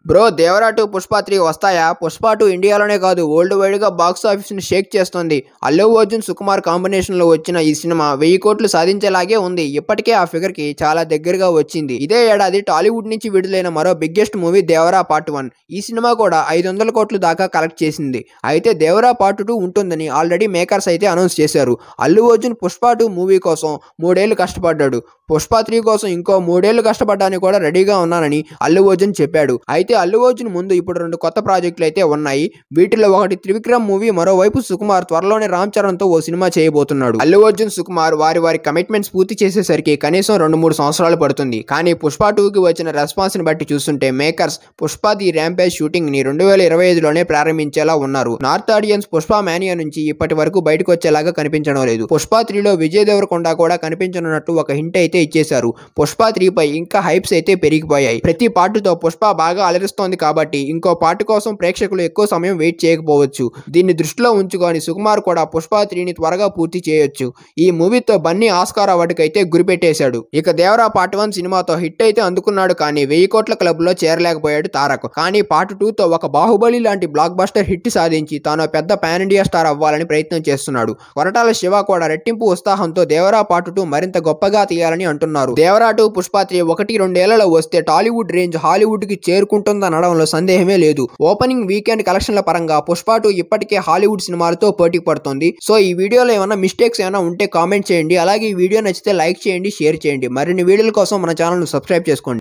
Bro Devara 2 Pushpa 3 వస్తాయా? పుష్ప 2 ఇండియాలోనే కాదు వరల్డ్ వైడ్ గా బాక్స్ ఆఫీస్ ని షేక్ చేస్తుంది. అల్లు అర్జున్ సుకుమార్ కాంబినేషన్ లో వచ్చిన ఈ సినిమా 1000 కోట్లు సాధించేలాగే ఉంది. ఇప్పటికే ఆ ఫిగర్ కి చాలా దగ్గరగా వచ్చింది. ఇదే ఏడాది టాలీవుడ్ నుంచి విడుదలైన మరో బిగ్గెస్ట్ మూవీ దేవరా పార్ట్ 1. ఈ సినిమా కూడా 500 కోట్లు దాకా కలెక్ట్ చేసింది. అయితే దేవరా పార్ట్ 2 ఉంటుందని ఆల్రెడీ మేకర్స్ అయితే అనౌన్స్ చేశారు. అల్లు అర్జున్ పుష్ప 2 మూవీ కోసం 3 ఏళ్లు కష్టపడ్డాడు. పుష్ప 3 కోసం ఇంకో 3 ఏళ్లు కష్టపడడానికి కూడా రెడీగా ఉన్నానని అల్లు అర్జున్ చెప్పాడు. అయితే అల్లు అర్జున్ ముందు ఇప్పుడు 2 కొత్త ప్రాజెక్టులు అయితే ఉన్నాయి. వీటిలో ఒకటి త్రివిక్రమ్ మూవీ, మరోవైపు సుకుమార్ త్వరలోనే రామ్ చరణ్ తో ఓ సినిమా చేయబోతున్నాడు. అల్లు అర్జున్ సుకుమార్ వారి కమిట్మెంట్స్ పూర్తి చేసేసరికి కనీసం 2-3 సంవత్సరాలు పడుతుంది. కానీ పుష్ప 2కి వచ్చిన రెస్పాన్స్ ని బట్టి చూస్తుంటే makers Pushpa the rampage shooting ని 2025లోనే ప్రారంభించేలా ఉన్నారు. నార్త్ ఆడియన్స్ పుష్ప మేనియా నుంచి ఇప్పటి వరకు బయటకు వచ్చేలాగా కనిపించడం లేదు. పుష్ప 3లో విజయ్ దేవరకొండ కూడా కనిపించనున్నట్టు ఒక హింట్ అయితే ఇచ్చేశారు. పుష్ప 3 పై ఇంకా హైప్స్ అయితే పెరిగిపోయాయి. ప్రతి పార్టుతో పుష్ప బాగా అలరిస్తోంది కాబట్టి ఇంకో పార్ట్ కోసం ప్రేక్షకులు ఎక్కువ సమయం వెయిట్ చేయకపోవచ్చు. దీన్ని దృష్టిలో ఉంచుకొని సుకుమార్ కూడా పుష్ప 3ని త్వరగా పూర్తి చేయొచ్చు. ఈ మూవీతో బన్నీ ఆస్కార్ అవార్డుకి అయితే గురిపెట్టేశాడు. ఇక దేవరా పార్ట్ 1 సినిమాతో హిట్ అయితే అందుకున్నాడు కానీ 1000 కోట్ల క్లబ్ లో చేరలేకపోయాడు తారక్. కానీ పార్ట్ 2తో ఒక బాహుబలి లాంటి బ్లాక్ బస్టర్ హిట్ సాధించి తాను పెద్ద పాన్ ఇండియా స్టార్ అవ్వాలని ప్రయత్నం చేస్తున్నాడు. కొరటాల శివ కూడా రెట్టింపు ఉత్సాహంతో దేవరా పార్ట్ 2 మరింత గొప్పగా తీయాలని అంటున్నారు. దేవరా 2 పుష్ప 3 1-2 ఏళ్లలో వస్తే టాలీవుడ్ రేంజ్ హాలీవుడ్ కి చేరుకుంటుందనడంలో సందేహమే లేదు. ఓపెనింగ్ వీకెండ్ కలెక్షన్ల పరంగా పుష్ప 2 ఇప్పటికే హాలీవుడ్ సినిమాలతో పోటీ పడుతుంది. సో ఈ వీడియోలో ఏమైనా మిస్టేక్స్ ఏమైనా ఉంటే కామెంట్ చేయండి. అలాగే ఈ వీడియో నచ్చితే లైక్ చేయండి, షేర్ చేయండి. మరిన్ని వీడియోల కోసం మన ఛానల్ ను సబ్స్క్రైబ్ చేసుకోండి.